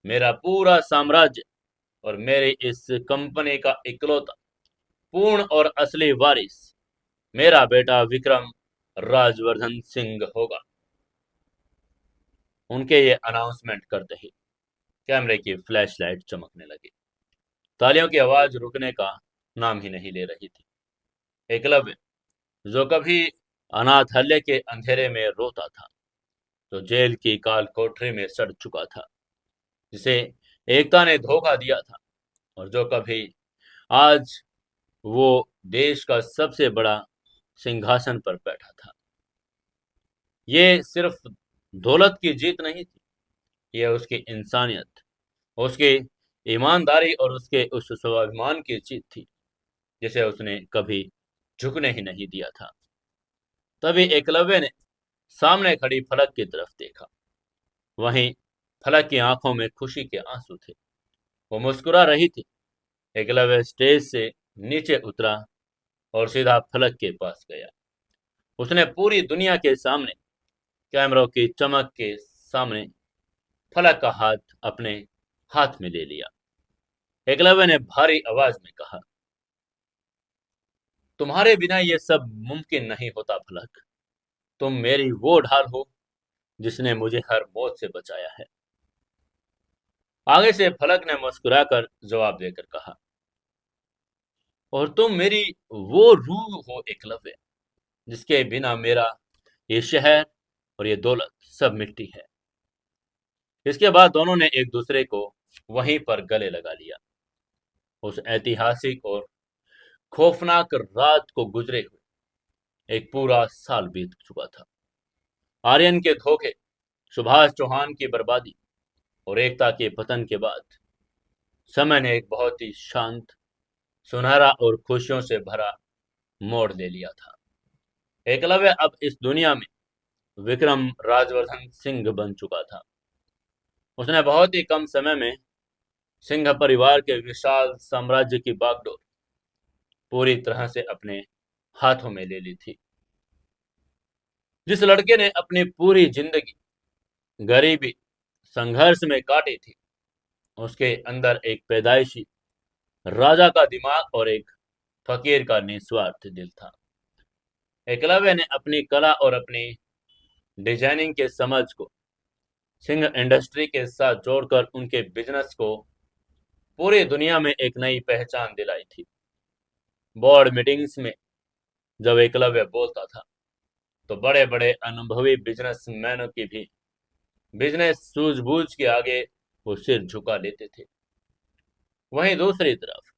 मेरा पूरा साम्राज्य और मेरी इस कंपनी का इकलौता पूर्ण और असली वारिस मेरा बेटा विक्रम राजवर्धन सिंह होगा। उनके ये अनाउंसमेंट करते ही कैमरे की फ्लैश लाइट चमकने लगी। तालियों की आवाज रुकने का नाम ही नहीं ले रही थी। एकलव्य, जो कभी अनाथालय के अंधेरे में रोता था, जो जेल की काल कोठरी में सड़ चुका था, जिसे एकता ने धोखा दिया था, और जो कभी आज वो देश का सबसे बड़ा सिंहासन पर बैठा था, ये सिर्फ दौलत की जीत नहीं थी, ये उसकी इंसानियत, उसकी ईमानदारी और उसके उस स्वाभिमान की जीत थी जिसे उसने कभी झुकने ही नहीं दिया था। तभी एकलव्य ने सामने खड़ी फलक की तरफ देखा। वहीं फलक की आंखों में खुशी के आंसू थे, वो मुस्कुरा रही थी। एकलव्य स्टेज से नीचे उतरा और सीधा फलक के पास गया। उसने पूरी दुनिया के सामने, कैमरों की चमक के सामने, फलक का हाथ अपने हाथ में ले लिया। एकलव्य ने भारी आवाज में कहा, तुम्हारे बिना ये सब मुमकिन नहीं होता फलक। तुम मेरी वो ढाल हो जिसने मुझे हर मौत से बचाया है। आगे से फलक ने मुस्कुराकर जवाब देकर कहा, और तुम मेरी वो रूह हो एकलव्य जिसके बिना मेरा ये शहर और ये दौलत सब मिट्टी है। इसके बाद दोनों ने एक दूसरे को वहीं पर गले लगा लिया। उस ऐतिहासिक और खौफनाक रात को गुजरे हुए एक पूरा साल बीत चुका था। आर्यन के धोखे, सुभाष चौहान की बर्बादी और एकता के पतन के बाद समय ने एक बहुत ही शांत, सुनहरा और खुशियों से भरा मोड़ ले लिया था। एकलव्य अब इस दुनिया में विक्रम राजवर्धन सिंह बन चुका था। उसने बहुत ही कम समय में सिंह परिवार के विशाल साम्राज्य की बागडोर पूरी तरह से अपने हाथों में ले ली थी। जिस लड़के ने अपनी पूरी जिंदगी गरीबी, संघर्ष में काटी थी, उसके अंदर एक पैदाइशी राजा का दिमाग और एक फकीर का निस्वार्थ दिल था। एकलव्य ने अपनी कला और अपनी डिजाइनिंग के समझ को सिंह इंडस्ट्री के साथ जोड़कर उनके बिजनेस को पूरी दुनिया में एक नई पहचान दिलाई थी। बोर्ड मीटिंग्स में जब एकलव्य बोलता था तो बड़े बड़े अनुभवी बिजनेसमैनों की भी बिजनेस सूझबूझ के आगे वो सिर झुका लेते थे। वहीं दूसरी तरफ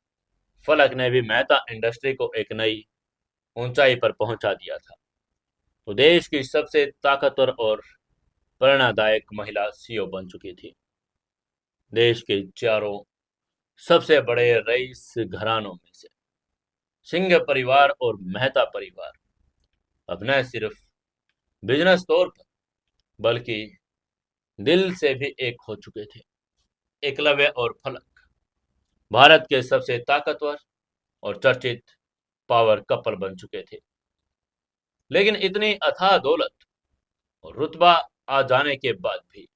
फलक ने भी मेहता इंडस्ट्री को एक नई ऊंचाई पर पहुंचा दिया था। वो देश की सबसे ताकतवर और प्रेरणादायक महिला सीईओ बन चुकी थी। देश के चारों सबसे बड़े रईस घरानों में से सिंह परिवार और मेहता परिवार अब न सिर्फ बिजनेस तौर पर बल्कि दिल से भी एक हो चुके थे। एकलव्य और फलक भारत के सबसे ताकतवर और चर्चित पावर कपल बन चुके थे। लेकिन इतनी अथाह दौलत और रुतबा आ जाने के बाद भी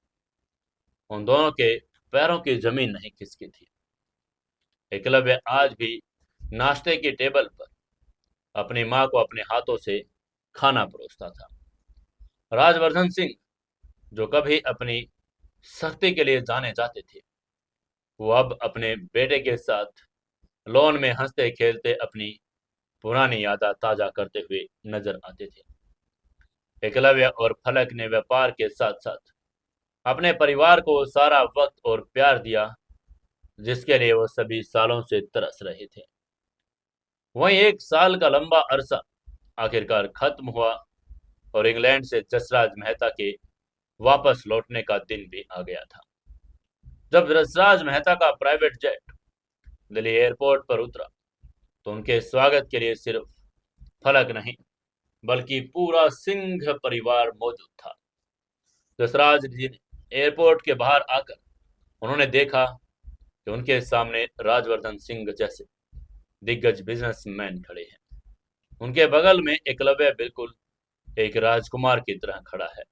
उन दोनों के पैरों की जमीन नहीं खिसकी थी। एकलव्य आज भी नाश्ते की टेबल पर अपनी मां को अपने हाथों से खाना परोसता था। राजवर्धन सिंह, जो कभी अपनी सख्ती के लिए जाने जाते थे, वो अब अपने बेटे के साथ लॉन में हंसते खेलते अपनी पुरानी यादें ताजा करते हुए नजर आते थे। एकलव्य और फलक ने व्यापार के साथ साथ अपने परिवार को सारा वक्त और प्यार दिया जिसके लिए वो सभी सालों से तरस रहे थे। वहीं एक साल का लंबा अरसा आखिरकार खत्म हुआ और इंग्लैंड से जसराज मेहता के वापस लौटने का दिन भी आ गया था। जब जसराज मेहता का प्राइवेट जेट दिल्ली एयरपोर्ट पर उतरा तो उनके स्वागत के लिए सिर्फ फलक नहीं बल्कि पूरा सिंह परिवार मौजूद था। जसराज जी ने एयरपोर्ट के बाहर आकर उन्होंने देखा कि उनके सामने राजवर्धन सिंह जैसे दिग्गज बिजनेसमैन खड़े हैं। उनके बगल में एकलव्य बिल्कुल एक राजकुमार की तरह खड़ा है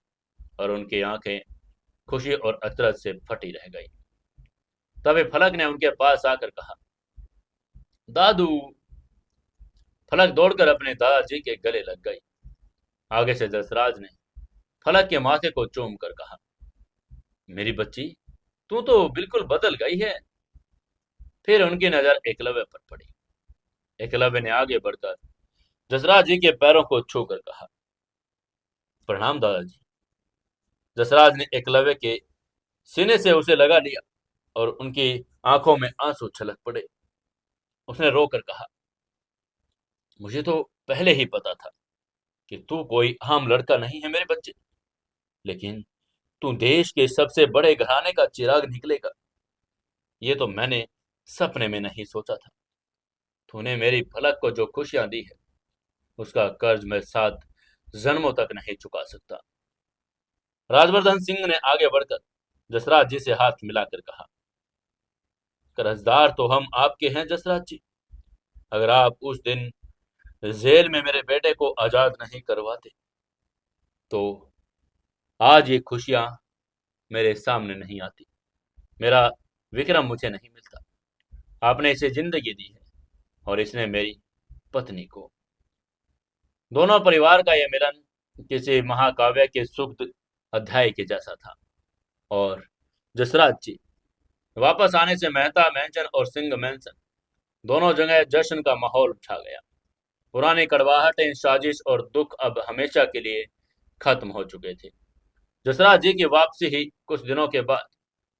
और उनकी आंखें खुशी और अचरज से फटी रह गई। तभी फलक ने उनके पास आकर कहा, दादू। फलक दौड़कर अपने दादाजी के गले लग गई। आगे से जसराज ने फलक के माथे को चूम कर कहा, मेरी बच्ची, तू तो बिल्कुल बदल गई है। फिर उनकी नजर एकलव्य पर पड़ी। एकलव्य ने आगे बढ़कर जसराज जी के पैरों को छूकर कहा, प्रणाम दादाजी। जसराज ने एकलव्य के सीने से उसे लगा लिया और उनकी आंखों में आंसू छलक पड़े। उसने रोकर कहा, मुझे तो पहले ही पता था कि तू कोई आम लड़का नहीं है मेरे बच्चे। लेकिन तू देश के सबसे बड़े घराने का चिराग निकलेगा, ये तो मैंने सपने में नहीं सोचा था। तूने मेरी फलक को जो खुशियां दी है, उसका कर्ज मैं 7 जन्मों तक नहीं चुका सकता। राजवर्धन सिंह ने आगे बढ़कर जसराज जी से हाथ मिलाकर कहा, कर्जदार तो हम आपके हैं जसराज जी। अगर आप उस दिन जेल में मेरे बेटे को आजाद नहीं करवाते, तो आज ये खुशियां मेरे सामने नहीं आती, मेरा विक्रम मुझे नहीं मिलता। आपने इसे जिंदगी दी है और इसने मेरी पत्नी को। दोनों परिवार का यह मिलन किसी महाकाव्य के सुप्त अध्याय के जैसा था। और जसराज जी वापस आने से मेहता मैंशन और सिंह मैंशन दोनों जगह जश्न का माहौल छा गया। पुरानी कड़वाहटें, साजिश और दुख अब हमेशा के लिए खत्म हो चुके थे। जसराज जी की वापसी ही कुछ दिनों के बाद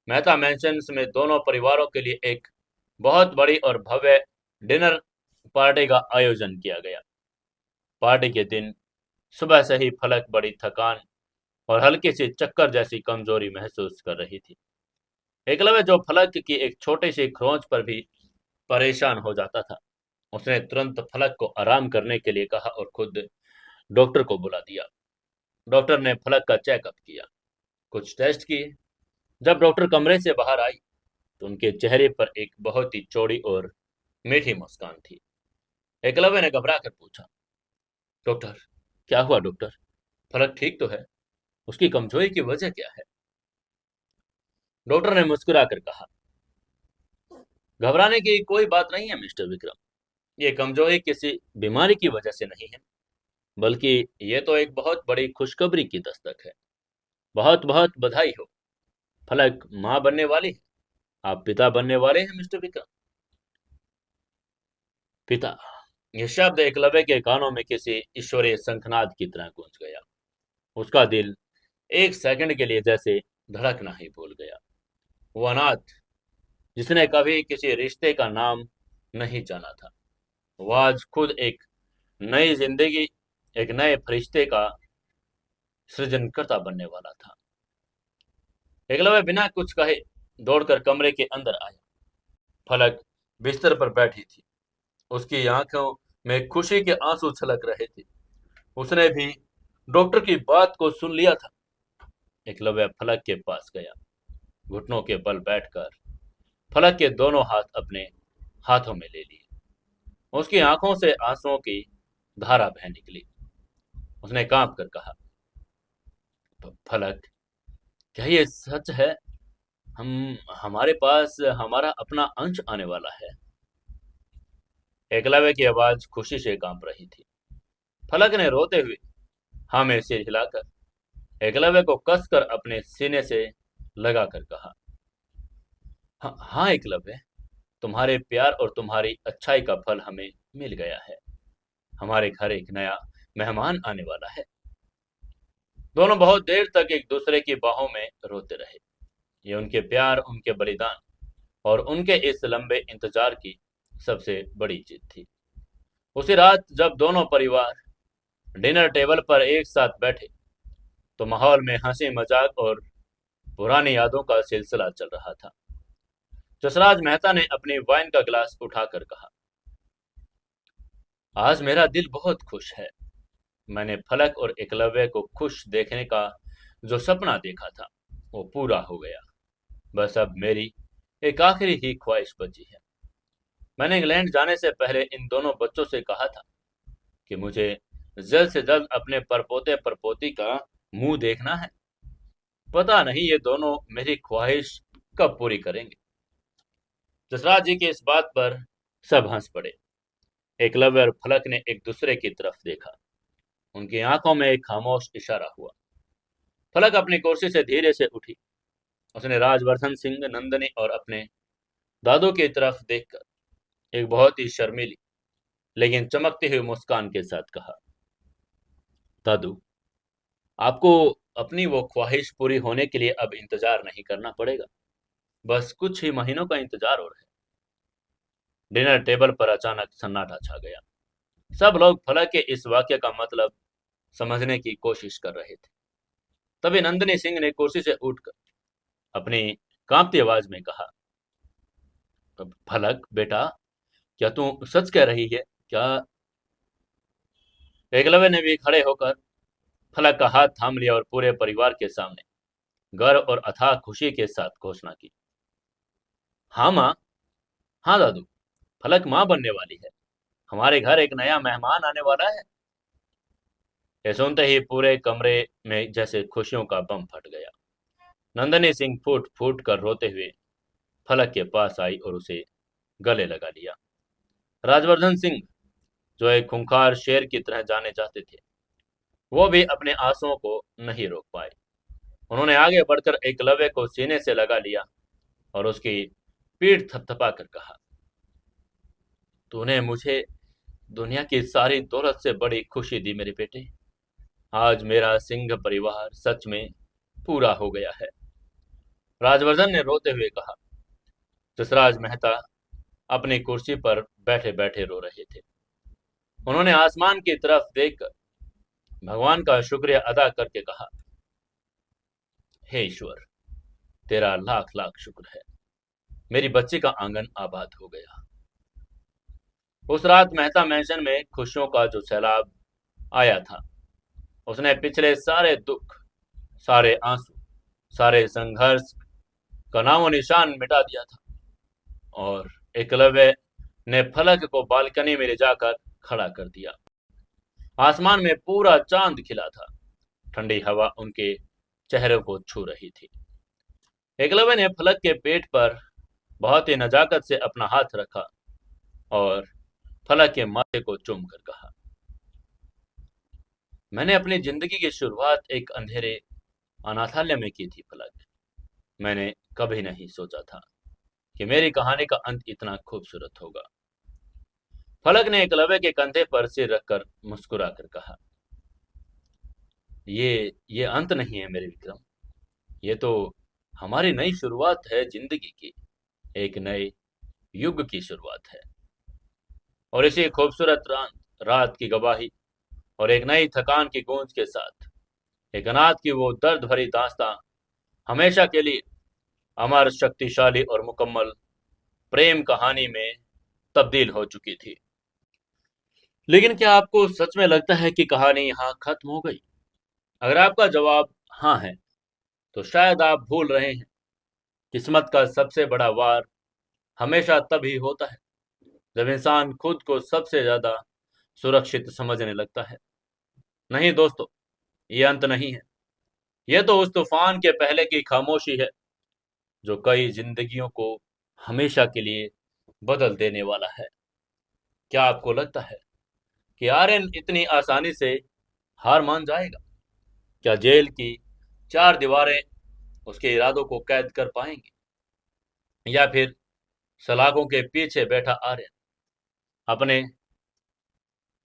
मेहता मैंशन में दोनों परिवारों के लिए एक बहुत बड़ी और भव्य डिनर पार्टी का आयोजन किया गया। पार्टी के दिन सुबह से ही फलक बड़ी थकान और हल्की सी चक्कर जैसी कमजोरी महसूस कर रही थी। एकलव्य, जो फलक की एक छोटी सी खरोंच पर भी परेशान हो जाता था, उसने तुरंत फलक को आराम करने के लिए कहा और खुद डॉक्टर को बुला दिया। डॉक्टर ने फलक का चेकअप किया, कुछ टेस्ट किए। जब डॉक्टर कमरे से बाहर आई तो उनके चेहरे पर एक बहुत ही चौड़ी और मीठी मुस्कान थी। एकलव्य ने घबरा कर पूछा, डॉक्टर, क्या हुआ डॉक्टर? फलक ठीक तो है? उसकी कमजोरी की वजह क्या है? डॉक्टर ने मुस्कुराकर कहा, घबराने की कोई बात नहीं है मिस्टर विक्रम। ये कमजोरी किसी बीमारी की वजह से नहीं है, बल्कि ये तो एक बहुत बड़ी खुशखबरी की दस्तक है। बहुत बहुत बधाई हो। फलक माँ बनने वाली है, आप पिता बनने वाले हैं मिस्टर विक्रम। पिता, यह शब्द एकलव्य के कानों में किसी ईश्वरीय शंखनाद की तरह गूंज गया। उसका दिल एक सेकंड के लिए जैसे धड़कना ही भूल गया। वो अनाथ, जिसने कभी किसी रिश्ते का नाम नहीं जाना था, वो आज खुद एक नई जिंदगी, एक नए फरिश्ते का सृजनकर्ता बनने वाला था। एकलव्य बिना कुछ कहे दौड़कर कमरे के अंदर आया। फलक बिस्तर पर बैठी थी, उसकी आंखों में खुशी के आंसू छलक रहे थे। उसने भी डॉक्टर की बात को सुन लिया था। एकलव्य फलक के पास गया, घुटनों के बल बैठकर फलक के दोनों हाथ अपने हाथों में ले लिए। उसकी आंखों से आंसुओं की धारा बह निकली। उसने कांप कर कहा, फलक, क्या ये सच है? हम हमारे पास हमारा अपना अंश आने वाला है? एकलव्य की आवाज खुशी से कांप रही थी। फलक ने रोते हुए हाँ में सिर हिलाकर एकलव्य को कसकर अपने सीने से लगाकर कहा, हाँ हाँ एकलव्य, तुम्हारे प्यार और तुम्हारी अच्छाई का फल हमें मिल गया है। हमारे घर एक नया मेहमान आने वाला है। दोनों बहुत देर तक एक दूसरे की बाहों में रोते रहे। ये उनके प्यार, उनके बलिदान और उनके इस लंबे इंतजार की सबसे बड़ी जीत थी। उसी रात जब दोनों परिवार डिनर टेबल पर एक साथ बैठे, तो माहौल में हंसी मजाक और पुरानी यादों का सिलसिला चल रहा था। जसराज मेहता ने अपनी वाइन का गिलास उठाकर कहा, आज मेरा दिल बहुत खुश है। मैंने फलक और एकलव्य को खुश देखने का जो सपना देखा था, वो पूरा हो गया। बस अब मेरी एक आखिरी ही ख्वाहिश बची है। मैंने इंग्लैंड जाने से पहले इन दोनों बच्चों से कहा था कि मुझे जल्द से जल्द अपने परपोते परपोती का मुंह देखना है। पता नहीं ये दोनों मेरी ख्वाहिश कब पूरी करेंगे। जसराज जी की इस बात पर सब हंस पड़े। एकलव्य और फलक ने एक दूसरे की तरफ देखा। उनकी आंखों में एक खामोश इशारा हुआ। फलक अपनी कुर्सी से धीरे से उठी। उसने राजवर्धन सिंह, नंदनी और अपने दादू की तरफ देखकर एक बहुत ही शर्मीली लेकिन चमकती हुई मुस्कान के साथ कहा, दादू, आपको अपनी वो ख्वाहिश पूरी होने के लिए अब इंतजार नहीं करना पड़ेगा। बस कुछ ही महीनों का इंतजार और है। डिनर टेबल पर अचानक सन्नाटा छा गया। सब लोग फलक के इस वाक्य का मतलब समझने की कोशिश कर रहे थे। तभी नंदिनी सिंह ने कुर्सी से उठकर अपनी कांपती आवाज में कहा, फलक बेटा, क्या तू सच कह रही है? क्या? एकलव्य ने भी खड़े होकर फलक का हाथ थाम लिया और पूरे परिवार के सामने गर्व और अथाह खुशी के साथ घोषणा की, हाँ माँ, हाँ दादू, फलक माँ बनने वाली है। हमारे घर एक नया मेहमान आने वाला है। ये सुनते ही पूरे कमरे में जैसे खुशियों का बम फट गया। नंदनी सिंह फूट फूट कर रोते हुए फलक के पास आई और उसे गले लगा लिया। राजवर्धन सिंह, जो एक खूंखार शेर की तरह जाने जाते थे, वो भी अपने आंसुओं को नहीं रोक पाए। उन्होंने आगे बढ़कर एकलव्य को सीने से लगा लिया और उसकी पीठ थपथपा कर कहा, तूने मुझे दुनिया की सारी दौलत से बड़ी खुशी दी मेरे बेटे। आज मेरा सिंह परिवार सच में पूरा हो गया है। राजवर्धन ने रोते हुए कहा। जसराज मेहता अपनी कुर्सी पर बैठे बैठे रो रहे थे। उन्होंने आसमान की तरफ देखकर भगवान का शुक्रिया अदा करके कहा, हे ईश्वर, तेरा लाख लाख शुक्र है, मेरी बच्ची का आंगन आबाद हो गया। उस रात मेहता मैंशन में खुशियों का जो सैलाब आया था, उसने पिछले सारे दुख, सारे आंसू, सारे संघर्ष का नामो निशान मिटा दिया था। और एकलव्य ने फलक को बालकनी में ले जाकर खड़ा कर दिया। आसमान में पूरा चांद खिला था। ठंडी हवा उनके चेहरे को छू रही थी। एकलव्य ने फलक के पेट पर बहुत ही नजाकत से अपना हाथ रखा और फलक के माथे को चूम कर कहा, मैंने अपनी जिंदगी की शुरुआत एक अंधेरे अनाथालय में की थी फलक। मैंने कभी नहीं सोचा था कि मेरी कहानी का अंत इतना खूबसूरत होगा। फलक ने एकलव्य के कंधे पर सिर रखकर मुस्कुरा कर कहा, ये अंत नहीं है मेरे विक्रम, ये तो हमारी नई शुरुआत है। जिंदगी की एक नए युग की शुरुआत है। और इसी खूबसूरत रात की गवाही और एक नई थकान की गूंज के साथ एक अनाथ की वो दर्द भरी दास्तां हमेशा के लिए अमर, शक्तिशाली और मुकम्मल प्रेम कहानी में तब्दील हो चुकी थी। लेकिन क्या आपको सच में लगता है कि कहानी यहाँ खत्म हो गई? अगर आपका जवाब हाँ है, तो शायद आप भूल रहे हैं। किस्मत का सबसे बड़ा वार हमेशा तभी होता है जब इंसान खुद को सबसे ज्यादा सुरक्षित समझने लगता है। नहीं दोस्तों, ये अंत नहीं है। यह तो उस तूफान के पहले की खामोशी है जो कई जिंदगियों को हमेशा के लिए बदल देने वाला है। क्या आपको लगता है कि आर्यन इतनी आसानी से हार मान जाएगा? क्या जेल की चार दीवारें उसके इरादों को कैद कर पाएंगी? या फिर सलाखों के पीछे बैठा आर्यन अपने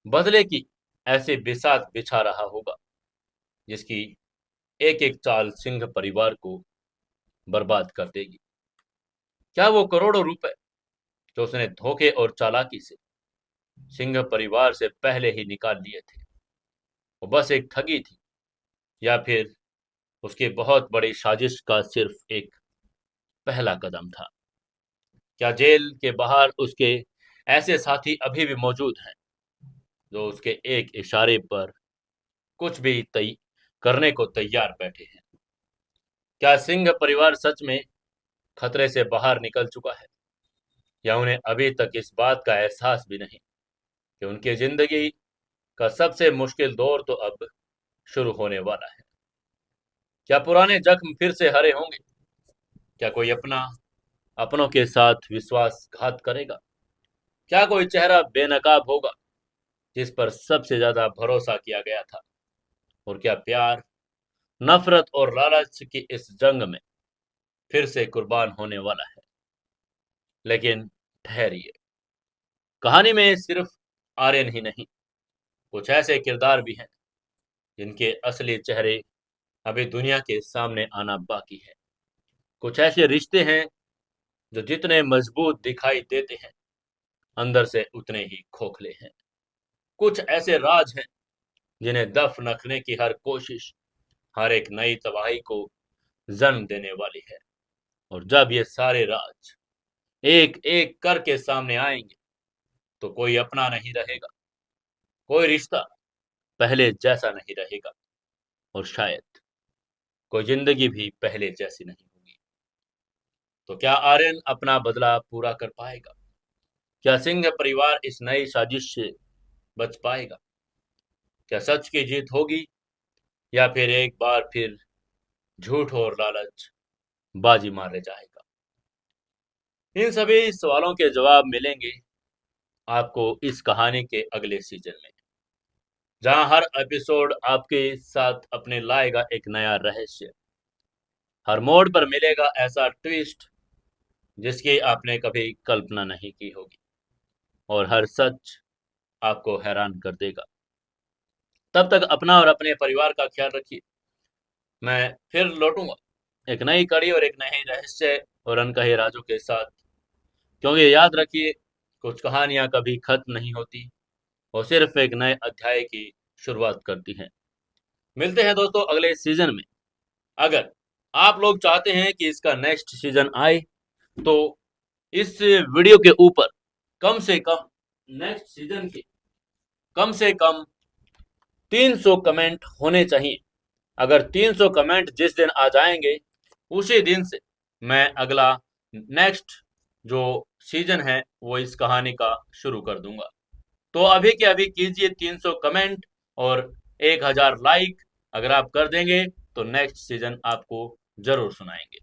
बदले की ऐसी बिसात बिछा रहा होगा जिसकी एक एक चाल सिंह परिवार को बर्बाद कर देगी? क्या वो करोड़ों रुपए जो उसने धोखे और चालाकी से सिंह परिवार से पहले ही निकाल लिए थे, वो बस एक ठगी थी? या फिर उसकी बहुत बड़ी साजिश का सिर्फ एक पहला कदम था? क्या जेल के बाहर उसके ऐसे साथी अभी भी मौजूद हैं जो उसके एक इशारे पर कुछ भी तय करने को तैयार बैठे हैं? क्या सिंह परिवार सच में खतरे से बाहर निकल चुका है, या उन्हें अभी तक इस बात का एहसास भी नहीं कि उनकी जिंदगी का सबसे मुश्किल दौर तो अब शुरू होने वाला है? क्या पुराने जख्म फिर से हरे होंगे? क्या कोई अपनों के साथ विश्वासघात करेगा? क्या कोई चेहरा बेनकाब होगा जिस पर सबसे ज्यादा भरोसा किया गया था? और क्या प्यार, नफरत और लालच की इस जंग में फिर से कुर्बान होने वाला है? लेकिन ठहरिए, कहानी में सिर्फ आर्यन ही नहीं, कुछ ऐसे किरदार भी हैं जिनके असली चेहरे अभी दुनिया के सामने आना बाकी है। कुछ ऐसे रिश्ते हैं जो जितने मजबूत दिखाई देते हैं, अंदर से उतने ही खोखले हैं। कुछ ऐसे राज हैं जिन्हें दफन रखने की हर कोशिश हर एक नई तबाही को जन्म देने वाली है। और जब ये सारे राज एक एक करके सामने आएंगे तो कोई अपना नहीं रहेगा, कोई रिश्ता पहले जैसा नहीं रहेगा, और शायद कोई जिंदगी भी पहले जैसी नहीं होगी। तो क्या आर्यन अपना बदला पूरा कर पाएगा? क्या सिंह परिवार इस नई साजिश से बच पाएगा? क्या सच की जीत होगी, या फिर एक बार फिर झूठ और लालच बाजी मारने जाएगा? इन सभी सवालों के जवाब मिलेंगे आपको इस कहानी के अगले सीजन में, जहां हर एपिसोड आपके साथ अपने लाएगा एक नया रहस्य। हर मोड़ पर मिलेगा ऐसा ट्विस्ट जिसकी आपने कभी कल्पना नहीं की होगी, और हर सच आपको हैरान कर देगा। तब तक अपना और अपने परिवार का ख्याल रखिए। मैं फिर लौटूंगा एक नई कड़ी और एक नए रहस्य और अनकहे राजों के साथ, क्योंकि याद रखिए, कुछ कहानियां कभी खत्म नहीं होती, वो सिर्फ एक नए अध्याय की शुरुआत करती हैं। मिलते हैं दोस्तों अगले सीजन में। अगर आप लोग चाहते हैं कि इसका नेक्स्ट सीजन आए, तो इस वीडियो के ऊपर कम से कम नेक्स्ट सीजन के कम से कम 300 कमेंट होने चाहिए। अगर 300 कमेंट जिस दिन आ जाएंगे, उसी दिन से मैं अगला नेक्स्ट जो सीजन है वो इस कहानी का शुरू कर दूंगा। तो अभी के अभी कीजिए 300 कमेंट और 1000 लाइक। अगर आप कर देंगे तो नेक्स्ट सीजन आपको जरूर सुनाएंगे।